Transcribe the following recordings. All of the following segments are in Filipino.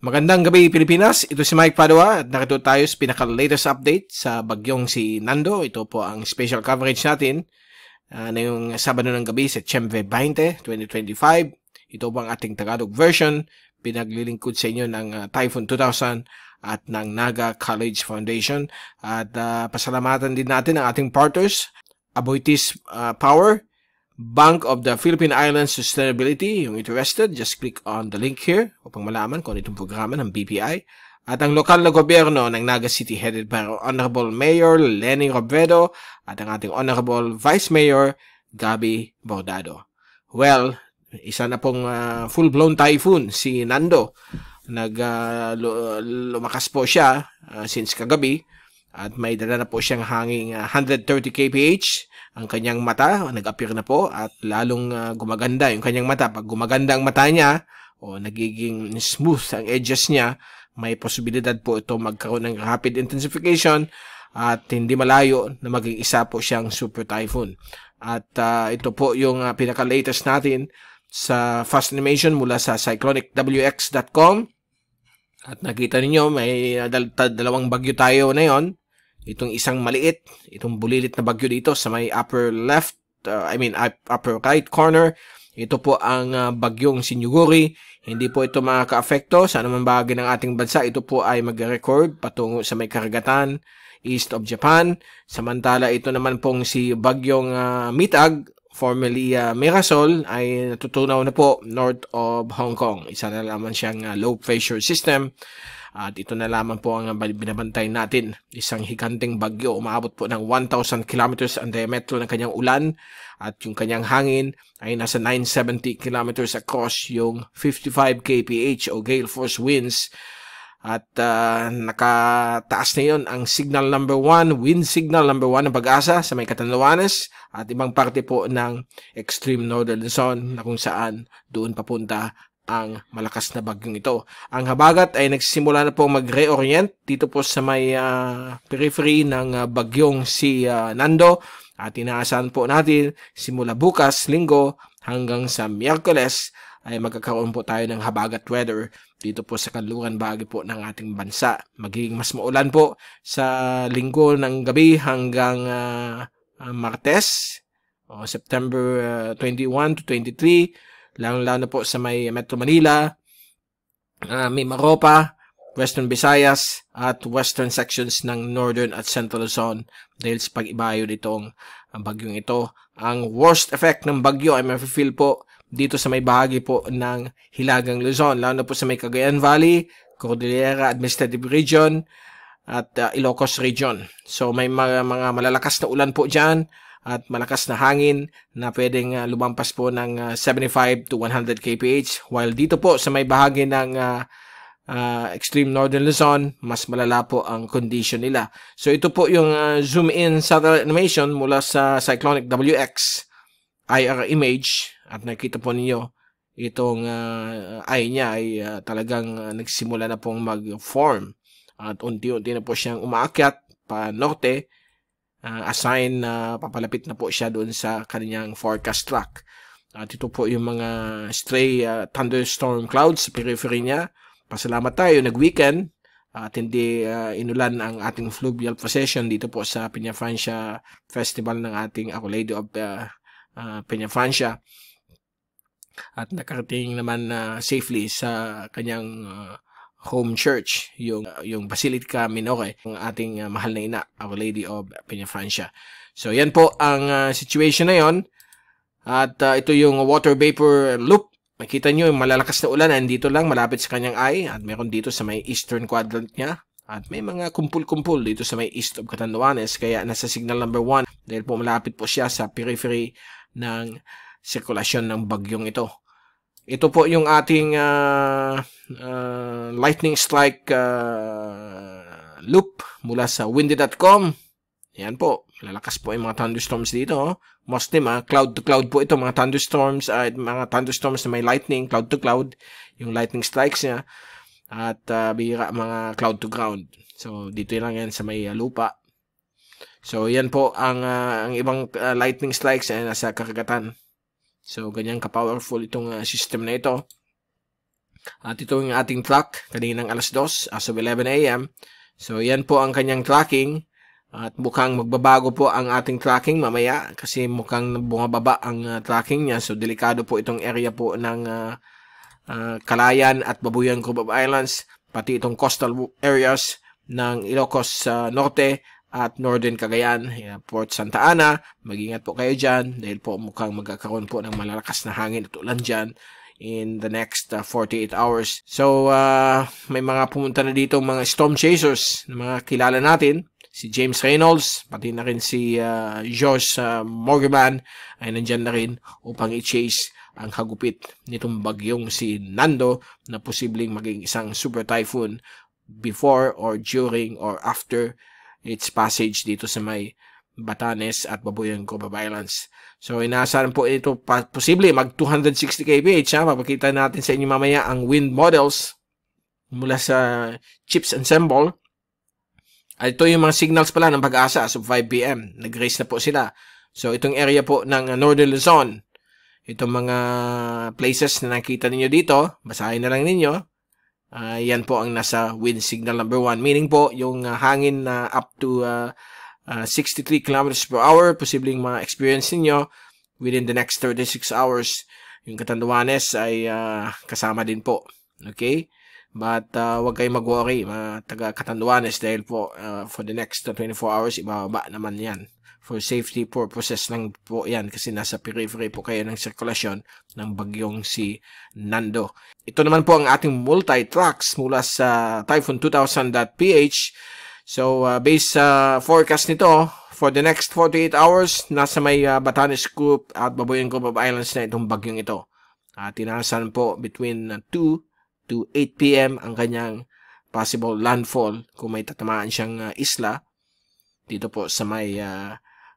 Magandang gabi Pilipinas, ito si Mike Padua at narito tayo sa pinaka-latest update sa bagyong si Nando. Ito po ang special coverage natin na yung Sabado ng gabi, Setyembre 20, 2025. Ito po ang ating Tagalog version, pinaglilingkod sa inyo ng Typhoon 2000 at ng Naga College Foundation. At pasalamatan din natin ang ating partners, Aboitiz Power, Bank of the Philippine Islands Sustainability. Yung interested, just click on the link here upang malaman kung itong programa ng BPI. At ang lokal na gobyerno ng Naga City headed by Honorable Mayor Lenny Robredo at ang ating Honorable Vice Mayor Gabby Bordado. Well, isa na pong full-blown typhoon si Nando. Lumakas po siya since kagabi at may dala na po siyang hanging 130 kph. Ang kanyang mata, nag-appear na po at lalong gumaganda yung kanyang mata. Pag gumaganda ang mata niya o nagiging smooth ang edges niya, may posibilidad po ito magkaroon ng rapid intensification at hindi malayo na maging isa po siyang super typhoon. At ito po yung pinaka-latest natin sa fast animation mula sa cyclonicwx.com. At nakita niyo may dalawang bagyo tayo na yon. Itong isang maliit, itong bulilit na bagyo dito sa may upper left, upper right corner. Ito po ang bagyong Sinyuguri. Hindi po ito makaka-apekto sa anumang bahagi ng ating bansa. Ito po ay mag-record patungo sa may karagatan east of Japan. Samantala ito naman pong si bagyong Mitag, formerly Mirasol, ay natutunaw na po north of Hong Kong. Isa na lamang siyang low pressure system. At ito na lamang po ang binabantay natin. Isang higanteng bagyo. Umaabot po ng 1,000 kilometers ang diametro ng kanyang ulan. At yung kanyang hangin ay nasa 970 kilometers across yung 55 kph o gale force winds. At nakataas na yun ang signal number 1, wind signal number 1 ng Pag-asa sa may Catanduanes. At ibang parte po ng extreme northern Luzon na kung saan doon papunta ang malakas na bagyong ito. Ang habagat ay nagsisimula na po mag-reorient dito po sa may periphery ng bagyong si Nando at inaasahan po natin simula bukas, linggo hanggang sa Miyerkules ay magkakaroon po tayo ng habagat weather dito po sa kanluran bahagi po ng ating bansa. Magiging mas maulan po sa linggo ng gabi hanggang Martes o September 21 to 23. Lalo-lalo po sa may Metro Manila, Mimaropa, Western Visayas at Western sections ng Northern at Central Luzon dahil sa pag-ibayo nitong bagyong ito. Ang worst effect ng bagyo ay mafe-feel po dito sa may bahagi po ng Hilagang Luzon, lalo na po sa may Cagayan Valley, Cordillera Administrative Region at Ilocos Region. So may mga malalakas na ulan po dyan at malakas na hangin na pwedeng lumampas po ng 75 to 100 kph. While dito po sa may bahagi ng extreme northern Luzon, mas malala po ang condition nila. So ito po yung zoom in satellite animation mula sa Cyclonic WX IR image. At nakita po ninyo itong eye niya ay talagang nagsimula na pong mag-form. At unti-unti na po siyang umaakyat pa norte. Assign na papalapit na po siya doon sa kanyang forecast track. At ito po yung mga stray thunderstorm clouds sa periphery niya. Pasalamat tayo, nag-weekend at hindi inulan ang ating fluvial procession dito po sa Peñafrancia Festival ng ating Our Lady of Peñafrancia. At nakarating naman safely sa kanyang home church, yung Basilica Minore, ang ating mahal na ina, Our Lady of Peñafrancia. So, yan po ang situation na yon. At ito yung water vapor loop. Makita nyo yung malalakas na ulan, nandito lang, malapit sa kanyang eye. At meron dito sa may eastern quadrant niya. At may mga kumpul-kumpul dito sa may east of Catanduanes. Kaya nasa signal number 1 dahil po malapit po siya sa periphery ng sirkulasyon ng bagyong ito. Ito po yung ating lightning strike loop mula sa windy.com. Yan po. Lalakas po yung mga thunderstorms dito. Mostly cloud to cloud po ito. Mga thunderstorms na may lightning, cloud to cloud. Yung lightning strikes niya. At bihira mga cloud to ground. So dito lang yan sa may lupa. So yan po ang ibang lightning strikes ay nasa karagatan. So, ganyan ka-powerful itong system na ito. At ito yung ating track kaninang alas 2 as of 11 a.m. So yan po ang kanyang tracking. At mukhang magbabago po ang ating tracking mamaya kasi mukhang bumababa ang tracking niya. So delikado po itong area po ng Calayan at Babuyan Group of Islands, pati itong coastal areas ng Ilocos Norte at Northern Cagayan, Port Santa Ana. Mag-ingat po kayo dyan dahil po mukhang magkakaroon po ng malalakas na hangin at ulan dyan in the next 48 hours. So may mga pumunta na dito mga storm chasers na mga kilala natin. Si James Reynolds, pati na rin si Josh Morgan ay nandyan na rin upang i-chase ang hagupit nitong bagyong si Nando na posibleng maging isang super typhoon before or during or after its passage dito sa may Batanes at Babuyan Group of Islands. So inaasahan po ito posible mag 260 kph. Mapakita natin sa inyo mamaya ang wind models mula sa Chips Ensemble. At ito yung mga signals pala ng Pag-asa as of 5 p.m. Nag-raise na po sila. So itong area po ng Northern Luzon, itong mga places na nakita ninyo dito, basahin na lang ninyo. Yan po ang nasa wind signal number 1. Meaning po, yung hangin na up to 63 kilometers per hour, posibleng ma-experience ninyo within the next 36 hours. Yung Catanduanes ay kasama din po. Okay? But wag kayong mag-worry, mga taga Catanduanes, dahil po for the next 24 hours, ibababa naman yan. For safety purposes lang po yan kasi nasa periphery po kayo ng sirkulasyon ng bagyong si Nando. Ito naman po ang ating multi-tracks mula sa typhoon2000.ph. So based sa forecast nito, for the next 48 hours, nasa may Batanes Group at Babuyan Group of Islands na itong bagyong ito. Tinasan po between 2 to 8 p.m. ang kanyang possible landfall kung may tatamaan siyang isla dito po sa may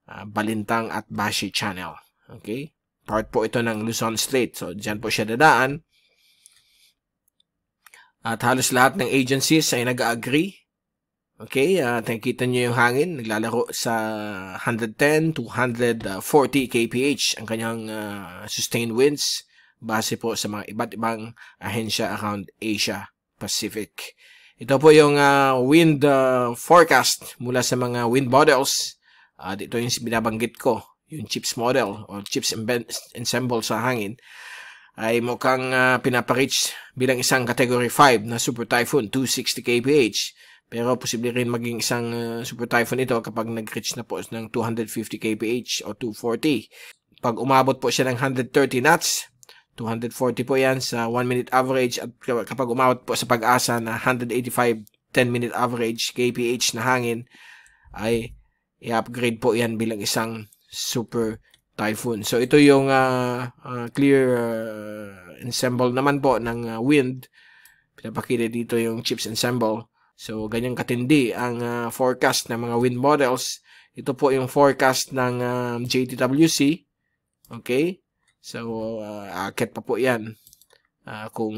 Balintang at Bashi Channel. Okay? Part po ito ng Luzon Strait. So, dyan po siya dadaan. At halos lahat ng agencies ay nag-agree. Okay? Nakikita nyo yung hangin. Naglalaro sa 110 to 140 kph ang kanyang sustained winds base po sa mga iba't ibang ahensya around Asia Pacific. Ito po yung wind forecast mula sa mga wind models. Ito yung binabanggit ko, yung CHIPS model o CHIPS Ensemble sa hangin ay mukhang pinaparich bilang isang category 5 na super typhoon, 260 kph. Pero posible rin maging isang super typhoon ito kapag nag-reach na po ng 250 kph o 240. Pag umabot po siya ng 130 knots, 240 po yan sa 1 minute average, at kapag umabot po sa Pag-asa na 185 10-minute average kph na hangin ay i-upgrade po yan bilang isang super typhoon. So ito yung clear ensemble naman po ng wind. Pinapakita dito yung CHIPS Ensemble. So ganyang katindi ang forecast ng mga wind models. Ito po yung forecast ng JTWC. Okay? So, akit pa po yan. Kung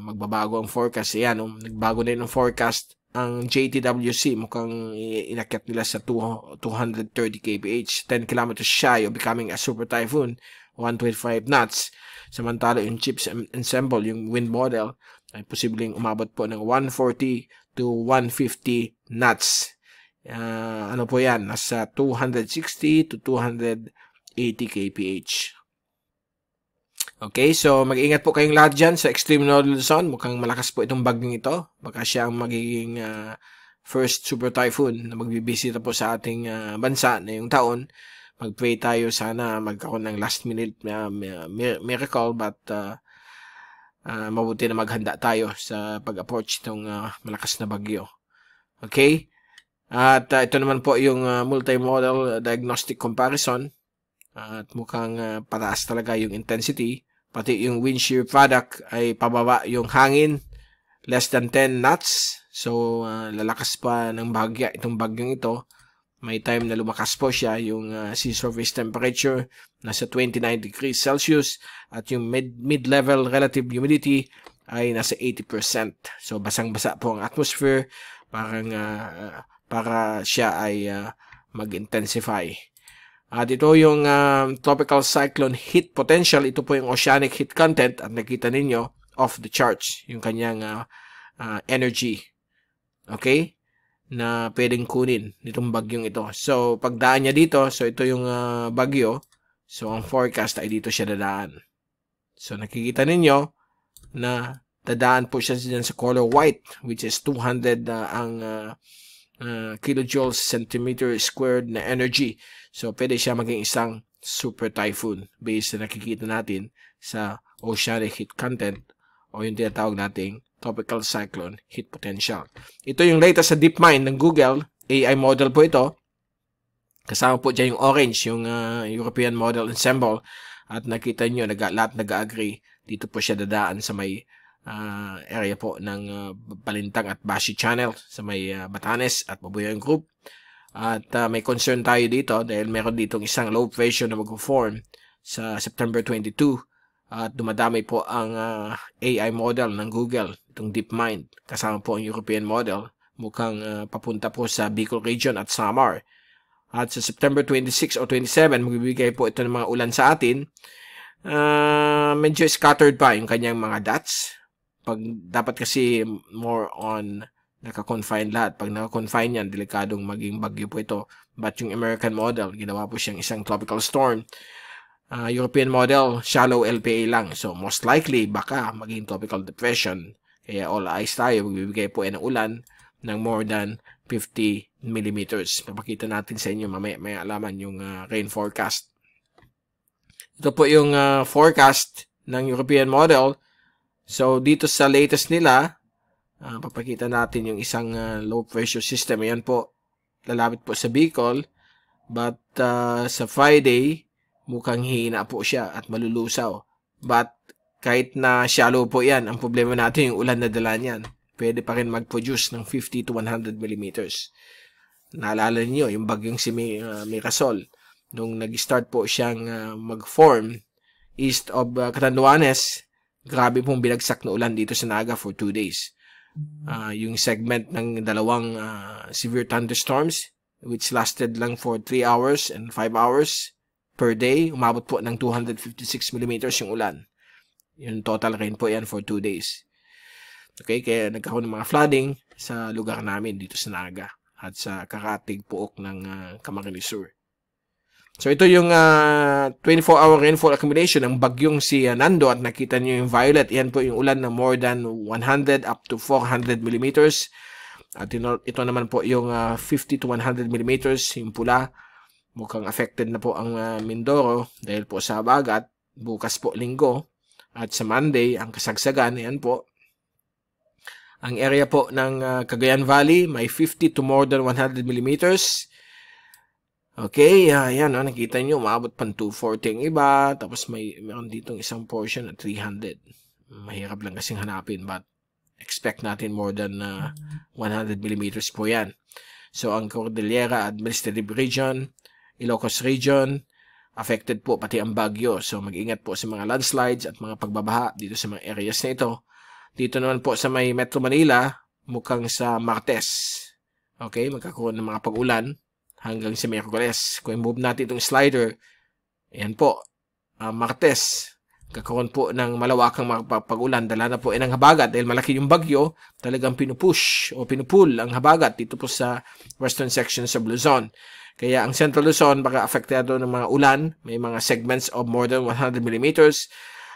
magbabago ang forecast, yan, nagbago na yung forecast ang JTWC. Mukhang inakyat nila sa 230 kph, 10 kilometers shy of becoming a super typhoon, 125 knots. Samantala, yung CHIPS Ensemble, yung wind model, ay posibleng umabot po ng 140 to 150 knots. Ano po yan? Nasa 260 to 280 kph. Okay, so mag-ingat po kayong lahat dyan sa extreme Northern Luzon. Mukhang malakas po itong bagyong ito. Baka siya ang magiging first super typhoon na magbibisita po sa ating bansa na yung taon. Mag-pray tayo sana magkaroon ng last minute miracle, but mabuti na maghanda tayo sa pag-approach itong malakas na bagyo. Okay? At ito naman po yung multi-model diagnostic comparison. At mukhang pataas talaga yung intensity. Pati yung wind shear product ay pababa yung hangin. Less than 10 knots. So, lalakas pa ng bagya itong bagyong ito. May time na lumakas po siya. Yung sea surface temperature nasa 29 degrees Celsius. At yung mid-level relative humidity ay nasa 80%. So, basang-basa po ang atmosphere. Para siya ay mag-intensify. At ito yung tropical cyclone heat potential. Ito po yung oceanic heat content. At nakita ninyo, off the charts yung kanyang energy. Okay? Na pwedeng kunin nitong bagyong ito. So, pagdaan niya dito, so ito yung bagyo. So, ang forecast ay dito siya dadaan. So, nakikita ninyo na dadaan po siya dyan sa color white, which is 200 ang kilojoules centimeter squared na energy. So, pwede siya maging isang super typhoon based na nakikita natin sa oceanic heat content o yung tinatawag nating tropical cyclone heat potential. Ito yung latest sa DeepMind ng Google. AI model po ito. Kasama po dyan yung orange, yung European Model Ensemble. At nakita nyo, lahat nag-agree. Dito po siya dadaan sa may area po ng Balintang at Bashi Channel sa may Batanes at Babuyan Group. At may concern tayo dito dahil meron ditong isang low pressure na mag-form sa September 22. At dumadami po ang AI model ng Google, itong DeepMind. Kasama po ang European model. Mukhang papunta po sa Bicol region at Samar. At sa September 26 o 27, magbibigay po ito ng mga ulan sa atin. Medyo scattered pa yung kanyang mga dots. Dapat kasi more on naka-confine lahat. Pag naka-confine yan, delikadong maging bagyo po ito. But yung American model, ginawa po siyang isang tropical storm. European model, shallow LPA lang. So, most likely, baka maging tropical depression. Kaya all eyes tayo, magbibigay po ng ulan ng more than 50 millimeters. Papakita natin sa inyo mamaya may alaman yung rain forecast. Ito po yung forecast ng European model. So, dito sa latest nila, papakita natin yung isang low pressure system. Ayan po, lalapit po sa Bicol. But sa Friday, mukhang hina po siya at malulusaw. But kahit na shallow po yan, ang problema natin yung ulan na dala niyan. Pwede pa rin mag-produce ng 50 to 100 millimeters. Naalala niyo yung bagyong si Mirasol. Nung nag-start po siyang mag-form east of Catanduanes, grabe pong binagsak na ulan dito sa Naga for 2 days. Yung segment ng dalawang severe thunderstorms, which lasted lang for 3 hours and 5 hours per day, umabot po ng 256 millimeters yung ulan. Yung total rain po yan for 2 days. Okay, kaya nagkaroon ng mga flooding sa lugar namin dito sa Naga at sa karatig puok ng Camarines Sur. So ito yung 24-hour rainfall accumulation ng bagyong si Nando at nakita niyo yung violet. Yan po yung ulan na more than 100 up to 400 millimeters. At ito naman po yung 50 to 100 millimeters, yung pula. Mukhang affected na po ang Mindoro dahil po sa habagat. Bukas po linggo. At sa Monday, ang kasagsagan, yan po. Ang area po ng Cagayan Valley, may 50 to more than 100 millimeters. Okay, yan, nakita nyo, umabot pang 240 ang iba. Tapos meron ditong isang portion at 300. Mahirap lang kasing hanapin, but expect natin more than 100 millimeters po yan. So, ang Cordillera Administrative Region, Ilocos Region, affected po pati ang bagyo. So, mag-ingat po sa mga landslides at mga pagbabaha dito sa mga areas na ito. Dito naman po sa may Metro Manila, mukhang sa Martes. Okay, magkakaroon ng mga pag-ulan hanggang sa Miyerkules. Kung move natin itong slider, ayan po, Martes, kakaroon po ng malawakang pag-ulan. Dala na po ng habagat dahil malaki yung bagyo, talagang pinupush o pinupull ang habagat dito po sa western section sa Luzon. Kaya ang Central Luzon baka apektado ng mga ulan, may mga segments of more than 100 millimeters.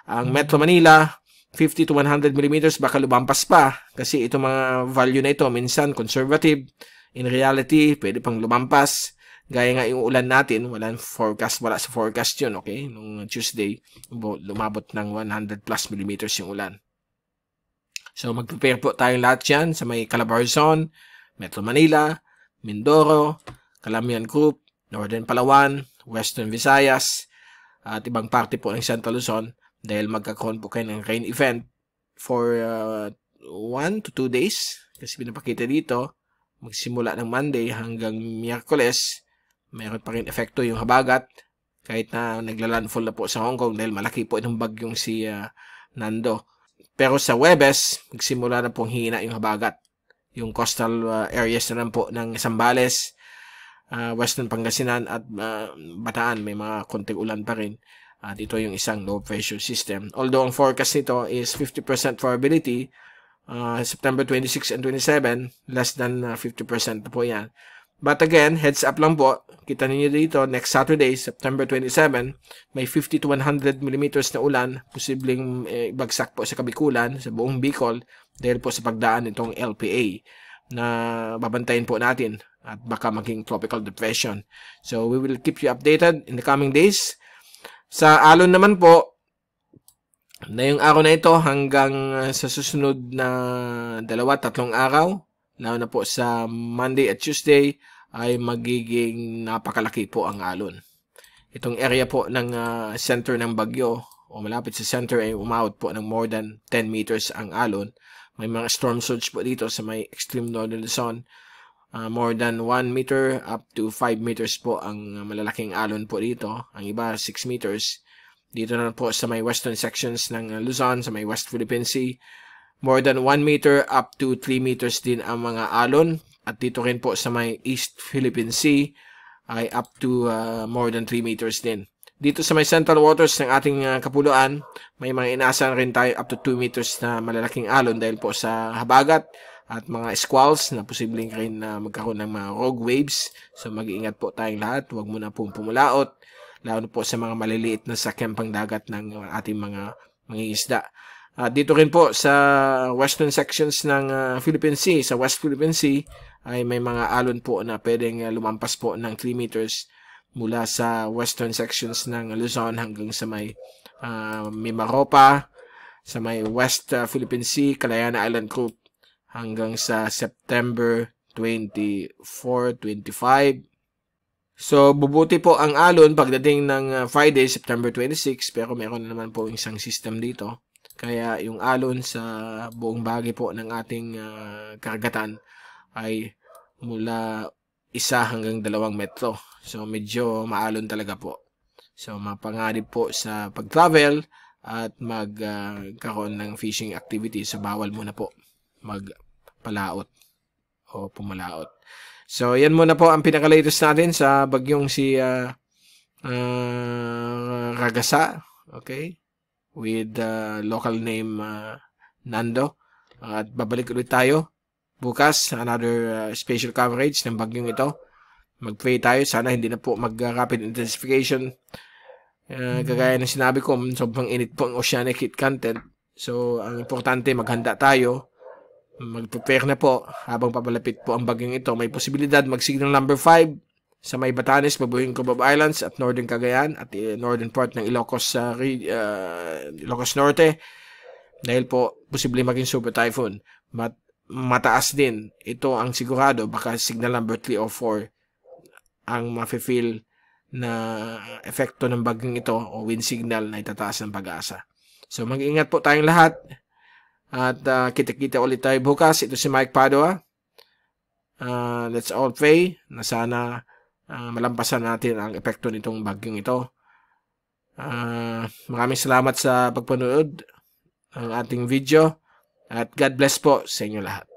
Ang Metro Manila, 50 to 100 millimeters, baka lumampas pa. Kasi itong mga value na ito, minsan conservative. In reality, pwede pang lumampas. Gaya nga yung ulan natin, wala sa forecast yun, okay? Nung Tuesday, lumabot ng 100 plus millimeters yung ulan. So, mag-prepare po tayong lahat yan sa may Calabarzon, Metro Manila, Mindoro, Calamian Group, Northern Palawan, Western Visayas, at ibang parte po ng Central Luzon dahil magkakaroon po kayo ng rain event for 1 to 2 days. Kasi pinapakita dito, magsimula ng Monday hanggang Miyerkules, mayroon pa rin epekto yung habagat kahit na naglalandfall na po sa Hong Kong dahil malaki po itong bagyong si Nando. Pero sa Huwebes, magsimula na pong hina yung habagat. Yung coastal areas na lang po ng Zambales, Western Pangasinan at Bataan, may mga konting ulan pa rin. At ito yung isang low pressure system. Although ang forecast nito is 50% probability, September 26 and 27, less than 50% na po yan. But again, heads up lang po, kita niyo dito, next Saturday, September 27, may 50 to 100 millimeters na ulan, posibleng bagsak po sa Kabikulan, sa buong Bicol, dahil po sa pagdaan nitong LPA na babantayin po natin at baka maging tropical depression. So, we will keep you updated in the coming days. Sa alon naman po, na yung araw na ito hanggang sa susunod na 2-3 araw, lalo na po sa Monday at Tuesday, ay magiging napakalaki po ang alon. Itong area po ng center ng bagyo, o malapit sa center, ay umabot po ng more than 10 meters ang alon. May mga storm surge po dito sa may extreme northern Luzon. More than 1 meter up to 5 meters po ang malalaking alon po dito. Ang iba 6 meters. Dito na po sa may western sections ng Luzon, sa may West Philippine Sea. More than 1 meter up to 3 meters din ang mga alon. At dito rin po sa may East Philippine Sea ay up to more than 3 meters din. Dito sa may central waters ng ating kapuluan, may mga inaasahan rin tayo up to 2 meters na malalaking alon dahil po sa habagat at mga squalls na posibleng rin magkaroon ng mga rogue waves. So mag-iingat po tayong lahat. Huwag muna pong pumulaot. Lalo po sa mga maliliit na sakyang pangdagat ng ating mga mangingisda. Dito rin po sa western sections ng Philippine Sea, sa West Philippine Sea, ay may mga alon po na pwedeng lumampas po ng 3 meters mula sa western sections ng Luzon hanggang sa may Mimaropa, sa may West Philippine Sea, Kalayaan Island Group, hanggang sa September 24, 25. So, bubuti po ang alon pagdating ng Friday, September 26, pero meron naman po isang system dito. Kaya yung alon sa buong bahagi po ng ating karagatan ay mula 1 hanggang 2 metro. So, medyo maalon talaga po. So, mapanganib po sa pag-travel at magkaroon ng fishing activity. So, bawal muna po magpalaot o pumalaot. So, yan muna po ang pinaka-latest natin sa bagyong si Ragasa. Okay? With local name Nando. At babalik ulit tayo bukas, another special coverage ng bagyong ito. Mag-pray tayo. Sana hindi na po mag-rapid intensification. Kagaya ng sinabi ko, sobrang init po ang oceanic heat content. So, ang importante, maghanda tayo. Mag-prepare na po habang papalapit po ang bagyong ito. May posibilidad mag-signal number 5 sa may Batanes, Babuing Cubao Islands at Northern Cagayan at northern part ng Ilocos Norte. Dahil po, posible maging super typhoon. Mataas din. Ito ang sigurado, baka signal number 3 o 4 ang mafe-feel na epekto ng bagyong ito o wind signal na itataas ng pag-asa. So, mag-ingat po tayong lahat. At kita-kita ulit tayo bukas. Ito si Mike Padua. Let's all pray na sana malampasan natin ang epekto nitong bagyong ito. Maraming salamat sa pagpanood ng ating video. At God bless po sa inyo lahat.